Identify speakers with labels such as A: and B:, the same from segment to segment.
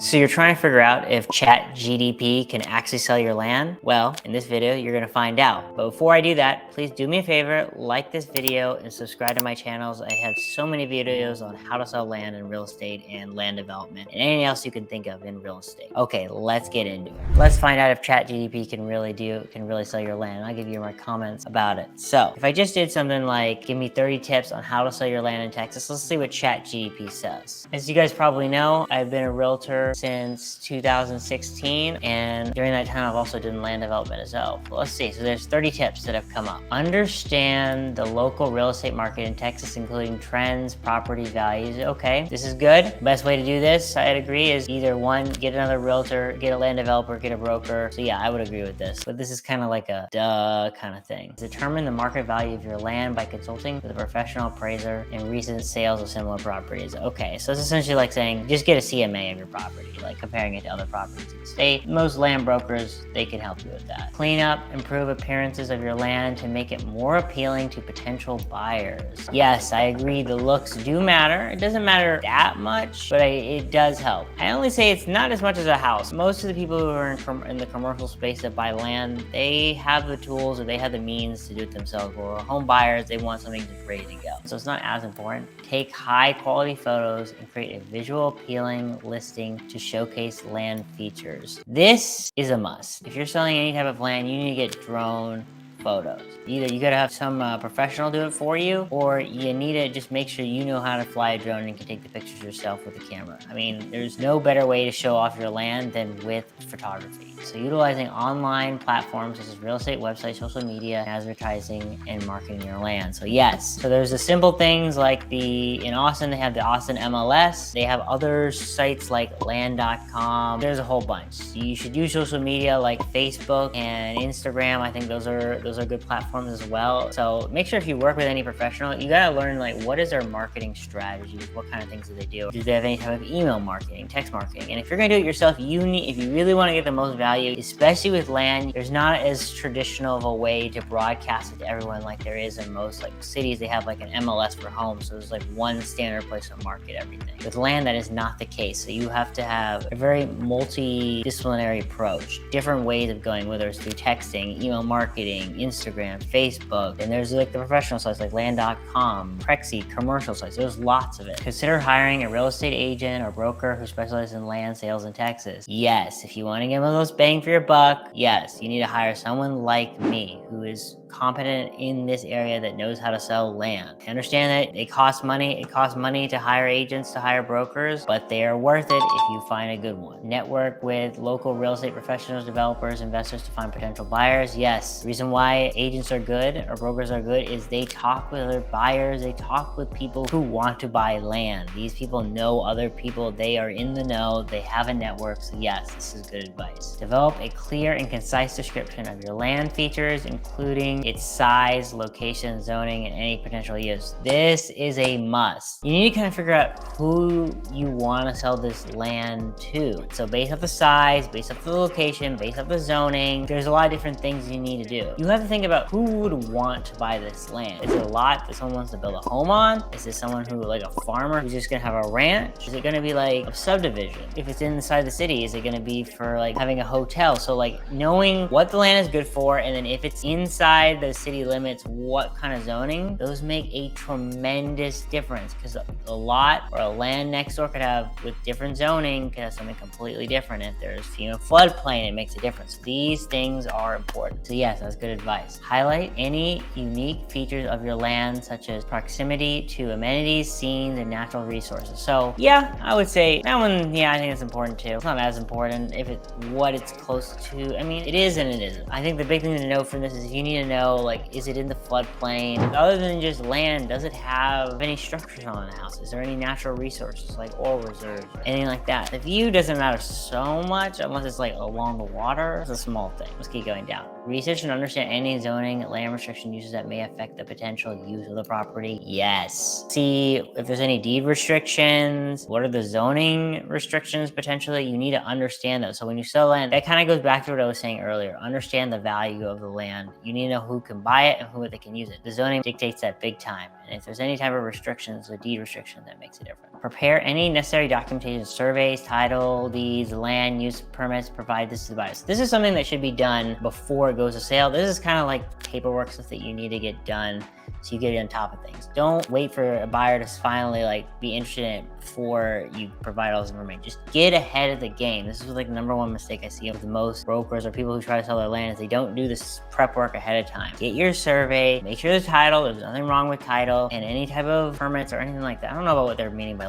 A: So you're trying to figure out if ChatGPT can actually sell your land? Well, in this video, you're gonna find out. But before I do that, please do me a favor, like this video and subscribe to my channels. I have so many videos on how to sell land in real estate and land development and anything else you can think of in real estate. Okay, let's get into it. Let's find out if ChatGPT can really sell your land. And I'll give you my comments about it. So if I just did something like, give me 30 tips on how to sell your land in Texas, let's see what ChatGPT says. As you guys probably know, I've been a realtor since 2016, and during that time I've also done land development as well. Let's see, so there's 30 tips that have come up. Understand the local real estate market in Texas, including trends, property values. Okay, this is good. Best way to do this, I'd agree, is either one, get another realtor, get a land developer, get a broker. So yeah, I would agree with this, but this is kind of like a duh kind of thing. Determine the market value of your land by consulting with a professional appraiser and recent sales of similar properties. Okay, so it's essentially like saying, just get a CMA of your property, like comparing it to other properties in the state. Most land brokers, they can help you with that. Clean up, improve appearances of your land to make it more appealing to potential buyers. Yes, I agree, the looks do matter. It doesn't matter that much, but it does help. I only say it's not as much as a house. Most of the people who are in the commercial space that buy land, they have the tools or they have the means to do it themselves. Or home buyers, they want something just ready to go. So it's not as important. Take high quality photos and create a visual appealing listing to showcase land features. This is a must. If you're selling any type of land, you need to get drone photos. Either you gotta have some professional do it for you, or you need to just make sure you know how to fly a drone and can take the pictures yourself with a camera. I mean, there's no better way to show off your land than with photography. So utilizing online platforms such as real estate websites, social media, advertising, and marketing your land. So yes, so there's the simple things like in Austin, they have the Austin MLS. They have other sites like land.com. There's a whole bunch. You should use social media like Facebook and Instagram. I think those are good platforms as well. So make sure if you work with any professional, you gotta learn like what is their marketing strategy, what kind of things do they do? Do they have any type of email marketing, text marketing? And if you're gonna do it yourself, if you really wanna get the most value, especially with land, there's not as traditional of a way to broadcast it to everyone like there is in most like cities. They have like an MLS for homes, so there's like one standard place to market everything. With land, that is not the case. So you have to have a very multidisciplinary approach, different ways of going, whether it's through texting, email marketing, Instagram, Facebook, and there's like the professional sites like land.com, Prexy, commercial sites. There's lots of it. Consider hiring a real estate agent or broker who specializes in land sales in Texas. Yes, if you want to get the most bang for your buck, yes, you need to hire someone like me who is competent in this area that knows how to sell land. I understand that it costs money. It costs money to hire agents, to hire brokers, but they are worth it if you find a good one. Network with local real estate professionals, developers, investors to find potential buyers. Yes, the reason why agents are good or brokers are good is they talk with other buyers. They talk with people who want to buy land. These people know other people. They are in the know. They have a network. So yes, this is good advice. Develop a clear and concise description of your land features, including its size, location, zoning, and any potential use. This is a must. You need to kind of figure out who you want to sell this land to. So based off the size, based off the location, based off the zoning, there's a lot of different things you need to do. You have to think about who would want to buy this land. Is it a lot that someone wants to build a home on? Is this someone who, like a farmer who's just gonna have a ranch? Is it gonna be like a subdivision? If it's inside the city, is it gonna be for like having a hotel? So like knowing what the land is good for, and then if it's inside the city limits, what kind of zoning, those make a tremendous difference, because a lot or a land next door could have, with different zoning, could have something completely different. If there's FEMA floodplain, it makes a difference. These things are important. So yes, that's good advice. Highlight any unique features of your land, such as proximity to amenities, scenes, and natural resources. So yeah, I would say that one, yeah, I think it's important too. It's not as important if it's what it's close to. I mean, it is and it isn't. I think the big thing to know from this is you need to know, like, is it in the floodplain? Other than just land, does it have any structures on the house? Is there any natural resources like oil reserves, anything like that? The view doesn't matter so much unless it's like along the water. It's a small thing. Let's keep going down. Research and understand any zoning, land restriction uses that may affect the potential use of the property. Yes. See if there's any deed restrictions. What are the zoning restrictions potentially? You need to understand those. So when you sell land, that kind of goes back to what I was saying earlier. Understand the value of the land. You need to know who can buy it and who they can use it. The zoning dictates that big time. And if there's any type of restrictions, a deed restriction, that makes a difference. Prepare any necessary documentation, surveys, title, deeds, land use permits, provide this to the buyers. This is something that should be done before it goes to sale. This is kind of like paperwork stuff that you need to get done so you get on top of things. Don't wait for a buyer to finally be interested in it before you provide all this information. Just get ahead of the game. This is like the #1 mistake I see with most brokers or people who try to sell their land is they don't do this prep work ahead of time. Get your survey, make sure the title, there's nothing wrong with title, and any type of permits or anything like that. I don't know about what they're meaning by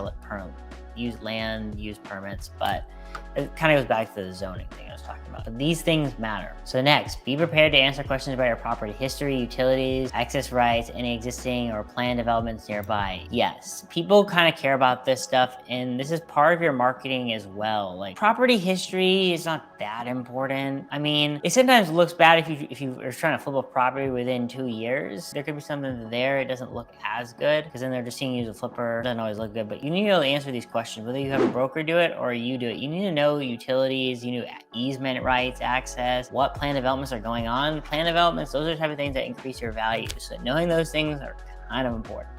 A: land use permits, but it kind of goes back to the zoning thing I was talking about. But these things matter. So next, be prepared to answer questions about your property history, utilities, access rights, any existing or planned developments nearby. Yes, people kind of care about this stuff, and this is part of your marketing as well. Like, property history is not that important. I mean, it sometimes looks bad if you are trying to flip a property within 2 years. There could be something there, it doesn't look as good, because then they're just seeing you as a flipper. It doesn't always look good, but you need to be able to answer these questions, whether you have a broker do it or you do it. You need to know utilities, you know, easement rights, access, what planned developments are going on. Planned developments, those are the type of things that increase your value. So knowing those things are kind of important.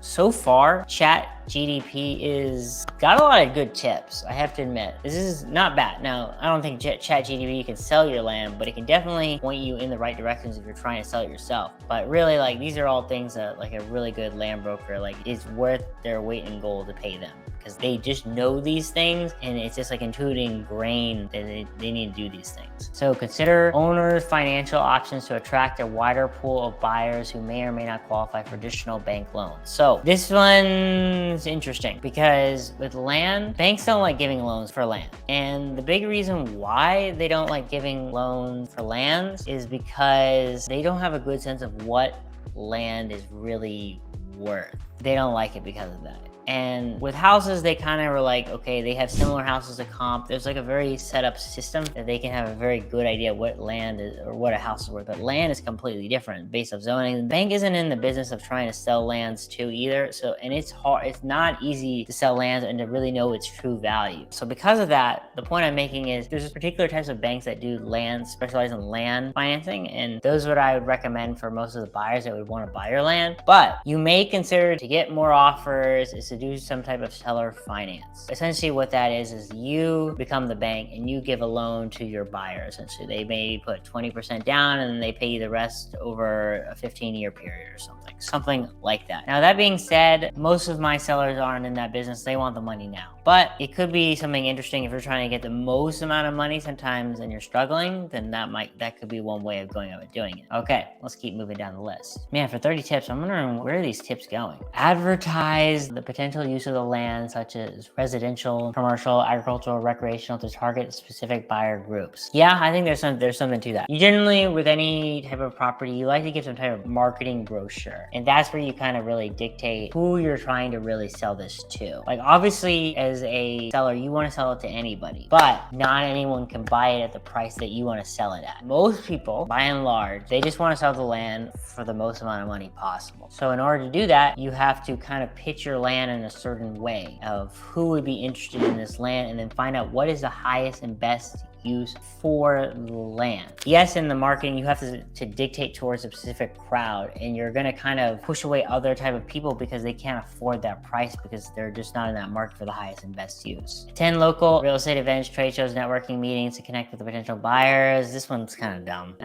A: So far, ChatGPT is got a lot of good tips, I have to admit. This is not bad. Now, I don't think ChatGPT can sell your land, but it can definitely point you in the right directions if you're trying to sell it yourself. But really, these are all things that a really good land broker, is worth their weight in gold to pay them, because they just know these things, and it's just intuitive ingrained that they need to do these things. So consider owners' financial options to attract a wider pool of buyers who may or may not qualify for additional bank loans. So this one's interesting because with land, banks don't like giving loans for land. And the big reason why they don't like giving loans for lands is because they don't have a good sense of what land is really worth. They don't like it because of that. And with houses, they kind of were okay, they have similar houses to comp. There's a very set up system that they can have a very good idea what land is or what a house is worth. But land is completely different based off zoning. The bank isn't in the business of trying to sell lands too either. And it's hard, it's not easy to sell lands and to really know its true value. So because of that, the point I'm making is there's particular types of banks that do land, specialize in land financing. And those are what I would recommend for most of the buyers that would want to buy your land. But you may consider to get more offers is to do some type of seller finance. Essentially what that is you become the bank and you give a loan to your buyer. Essentially, they may put 20% down and they pay you the rest over a 15-year period or something like that. Now, that being said, most of my sellers aren't in that business. They want the money now. But it could be something interesting if you're trying to get the most amount of money sometimes and you're struggling, then that could be one way of going about doing it. Okay, let's keep moving down the list. Man, for 30 tips, I'm wondering where are these tips going? Advertise the potential use of the land, such as residential, commercial, agricultural, recreational, to target specific buyer groups. Yeah, I think there's something to that. You generally, with any type of property, you like to give some type of marketing brochure. And that's where you kind of really dictate who you're trying to really sell this to. Obviously, as a seller, you want to sell it to anybody, but not anyone can buy it at the price that you want to sell it at. Most people, by and large, they just want to sell the land for the most amount of money possible. So in order to do that, you have to kind of pitch your land in a certain way of who would be interested in this land, and then find out what is the highest and best use for the land. Yes, in the marketing, you have to dictate towards a specific crowd, and you're gonna kind of push away other type of people because they can't afford that price because they're just not in that market for the highest and best use. Attend local real estate events, trade shows, networking meetings to connect with the potential buyers. This one's kind of dumb.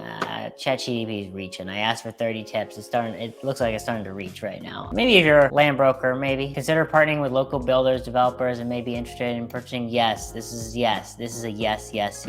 A: ChatGPT is reaching. I asked for 30 tips. It looks like it's starting to reach right now. Maybe if you're a land broker, maybe consider partnering with local builders, developers, and may be interested in purchasing. Yes, this is a yes. Yes.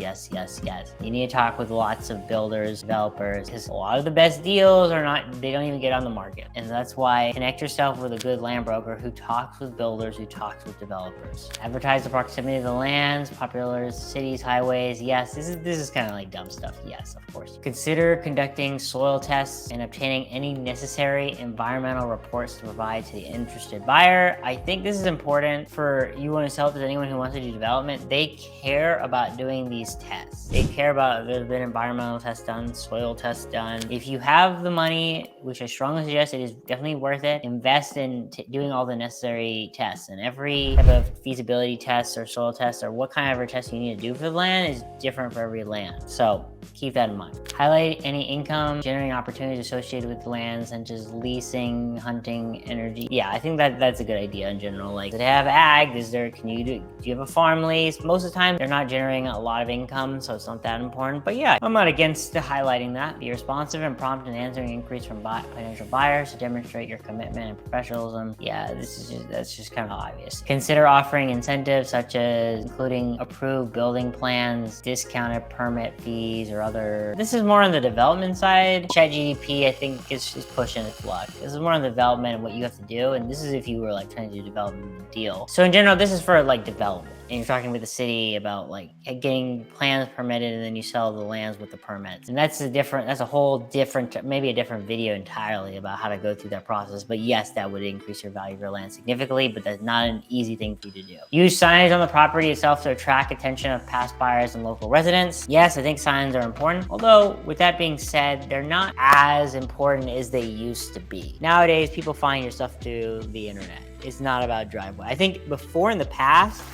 A: You need to talk with lots of builders, developers, because a lot of the best deals they don't even get on the market. And that's why connect yourself with a good land broker who talks with builders, who talks with developers. Advertise the proximity of the lands, popular cities, highways. Yes, this is kind of dumb stuff. Yes, of course. Consider conducting soil tests and obtaining any necessary environmental reports to provide to the interested buyer. I think this is important for you want to sell it to anyone who wants to do development. They care about doing these these tests. They care about, there's been environmental tests done, soil tests done. If you have the money, which I strongly suggest, it is definitely worth it, invest in doing all the necessary tests. And every type of feasibility test or soil test or what kind of test you need to do for the land is different for every land. So keep that in mind. Highlight any income generating opportunities associated with the land, such as leasing, hunting, energy. Yeah, I think that's a good idea in general. Like, do they have ag? Do you have a farm lease? Most of the time, they're not generating a lot of income, so it's not that important. But yeah, I'm not against highlighting that. Be responsive and prompt in answering inquiries from potential buyers to demonstrate your commitment and professionalism. Yeah, that's just kind of obvious. Consider offering incentives such as including approved building plans, discounted permit fees, or other. This is more on the development side. ChatGPT, I think, is pushing its luck. This is more on the development and what you have to do, and this is if you were like trying to do development deal. So in general, this is for like development. And you're talking with the city about like getting plans permitted, and then you sell the lands with the permits. And that's a whole different, maybe a different video entirely about how to go through that process. But yes, that would increase your value of your land significantly, but that's not an easy thing for you to do. Use signage on the property itself to attract attention of past buyers and local residents. Yes, I think signs are important. Although with that being said, they're not as important as they used to be. Nowadays, people find your stuff through the internet. It's not about driveway. I think before in the past,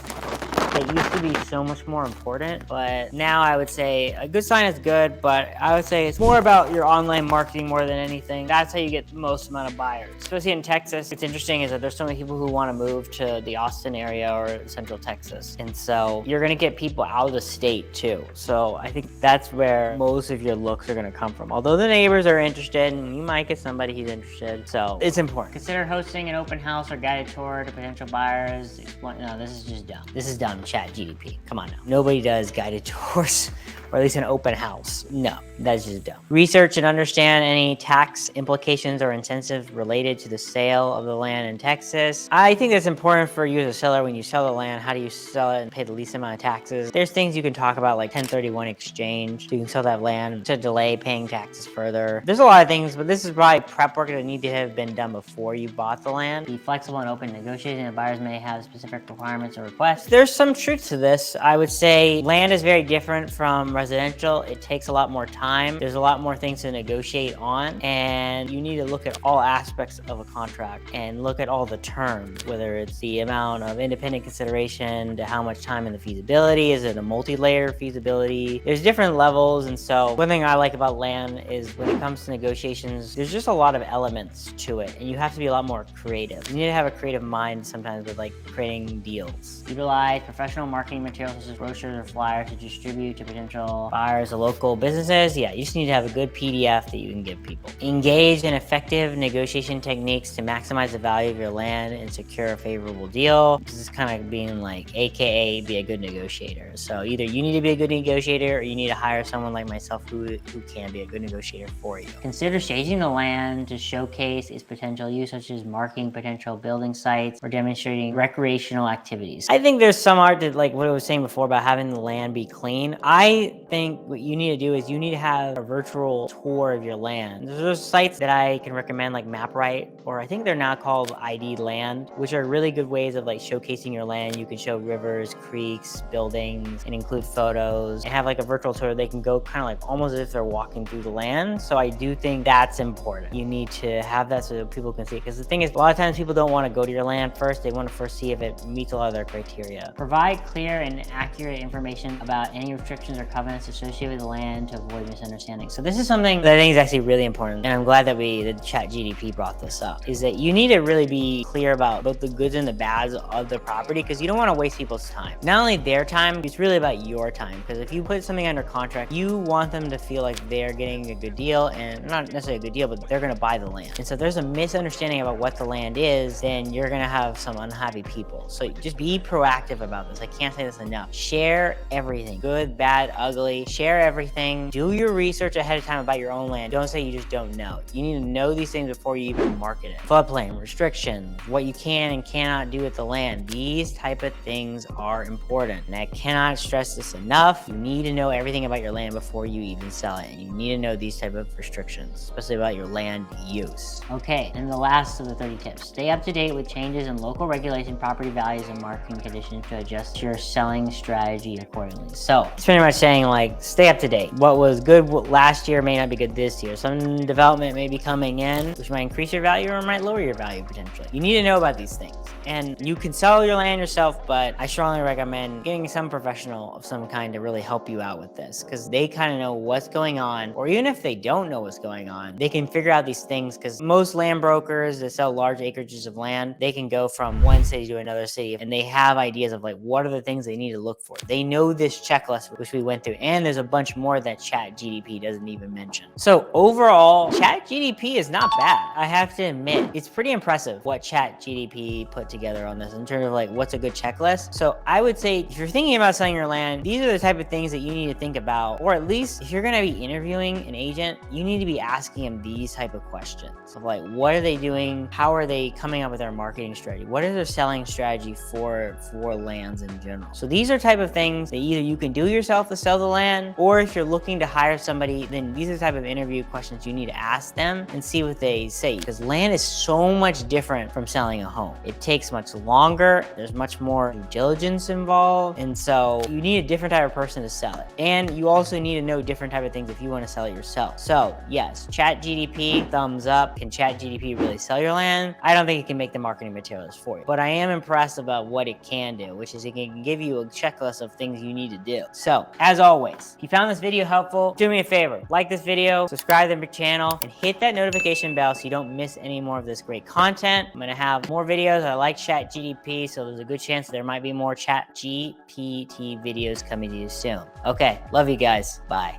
A: that used to be so much more important, but now I would say a good sign is good, but I would say it's more about your online marketing more than anything. That's how you get the most amount of buyers. Especially in Texas, it's interesting is that there's so many people who want to move to the Austin area or Central Texas. And so you're going to get people out of the state too. So I think that's where most of your looks are going to come from. Although the neighbors are interested, and you might get somebody who's interested. So it's important. Consider hosting an open house or guided tour to potential buyers. No, this is just dumb. This is dumb. ChatGPT. Come on now. Nobody does guided tours, or at least an open house. No, that's just dumb. Research and understand any tax implications or incentives related to the sale of the land in Texas. I think that's important for you as a seller. When you sell the land, how do you sell it and pay the least amount of taxes? There's things you can talk about like 1031 exchange. So you can sell that land to delay paying taxes further. There's a lot of things, but this is probably prep work that need to have been done before you bought the land. Be flexible and open negotiating. The buyers may have specific requirements or requests. There's some truth to this. I would say land is very different from residential. It takes a lot more time. There's a lot more things to negotiate on, and you need to look at all aspects of a contract and look at all the terms, whether it's the amount of independent consideration to how much time in the feasibility. Is it a multi-layer feasibility? There's different levels, and so one thing I like about land is when it comes to negotiations, there's just a lot of elements to it, and you have to be a lot more creative. You need to have a creative mind sometimes with like creating deals. Utilize professional marketing materials such as brochures or flyers to distribute to potential buyers or local businesses. Yeah, you just need to have a good PDF that you can give people. Engage in effective negotiation techniques to maximize the value of your land and secure a favorable deal. This is kind of being like, AKA be a good negotiator. So either you need to be a good negotiator or you need to hire someone like myself who can be a good negotiator for you. Consider staging the land to showcase its potential use, such as marking potential building sites or demonstrating recreational activities. I think there's some art to like what I was saying before about having the land be clean. I think what you need to do is you need to have a virtual tour of your land. There's sites that I can recommend like MapRight, or I think they're now called ID Land, which are really good ways of like showcasing your land. You can show rivers, creeks, buildings, and include photos, and have like a virtual tour. They can go kind of like almost as if they're walking through the land. So I do think that's important. You need to have that so that people can see it. Because the thing is, a lot of times people don't want to go to your land first. They want to first see if it meets a lot of their criteria. Provide clear and accurate information about any restrictions or covenants associated with the land to avoid misunderstanding. So this is something that I think is actually really important, and I'm glad that the ChatGPT brought this up, is that you need to really be clear about both the goods and the bads of the property, because you don't want to waste people's time. Not only their time, it's really about your time, because if you put something under contract, you want them to feel like they're getting a good deal, and not necessarily a good deal, but they're going to buy the land. And so if there's a misunderstanding about what the land is, then you're going to have some unhappy people. So just be proactive about this. I can't say this enough. Share everything, good, bad, ugly. ugly. Share everything. Do your research ahead of time about your own land. Don't say you just don't know. You need to know these things before you even market it. Floodplain, restrictions, what you can and cannot do with the land. These type of things are important. And I cannot stress this enough. You need to know everything about your land before you even sell it. And you need to know these type of restrictions, especially about your land use. Okay, and the last of the 30 tips. Stay up to date with changes in local regulation, property values, and marketing conditions to adjust your selling strategy accordingly. So it's pretty much saying like, stay up to date. What was good last year may not be good this year. Some development may be coming in, which might increase your value or might lower your value potentially. You need to know about these things. And you can sell your land yourself, but I strongly recommend getting some professional of some kind to really help you out with this, because they kind of know what's going on, or even if they don't know what's going on, they can figure out these things, because most land brokers that sell large acreages of land, they can go from one city to another city, and they have ideas of like, what are the things they need to look for. They know this checklist, which we went through, and there's a bunch more that ChatGPT doesn't even mention. So overall, ChatGPT is not bad. I have to admit, it's pretty impressive what ChatGPT put together on this in terms of like, what's a good checklist. So I would say if you're thinking about selling your land, these are the type of things that you need to think about, or at least if you're going to be interviewing an agent, you need to be asking them these type of questions of like, what are they doing? How are they coming up with their marketing strategy? What is their selling strategy for lands in general? So these are type of things that either you can do yourself to sell the land, or if you're looking to hire somebody, then these are the type of interview questions you need to ask them and see what they say, because land is so much different from selling a home. It takes much longer. There's much more due diligence involved. And so you need a different type of person to sell it. And you also need to know different type of things if you want to sell it yourself. So yes, ChatGPT, thumbs up. Can ChatGPT really sell your land? I don't think it can make the marketing materials for you, but I am impressed about what it can do, which is it can give you a checklist of things you need to do. So as always, if you found this video helpful, do me a favor, like this video, subscribe to the channel, and hit that notification bell so you don't miss any more of this great content. I'm gonna have more videos. I like ChatGPT, so there's a good chance there might be more ChatGPT videos coming to you soon. Okay, love you guys. Bye.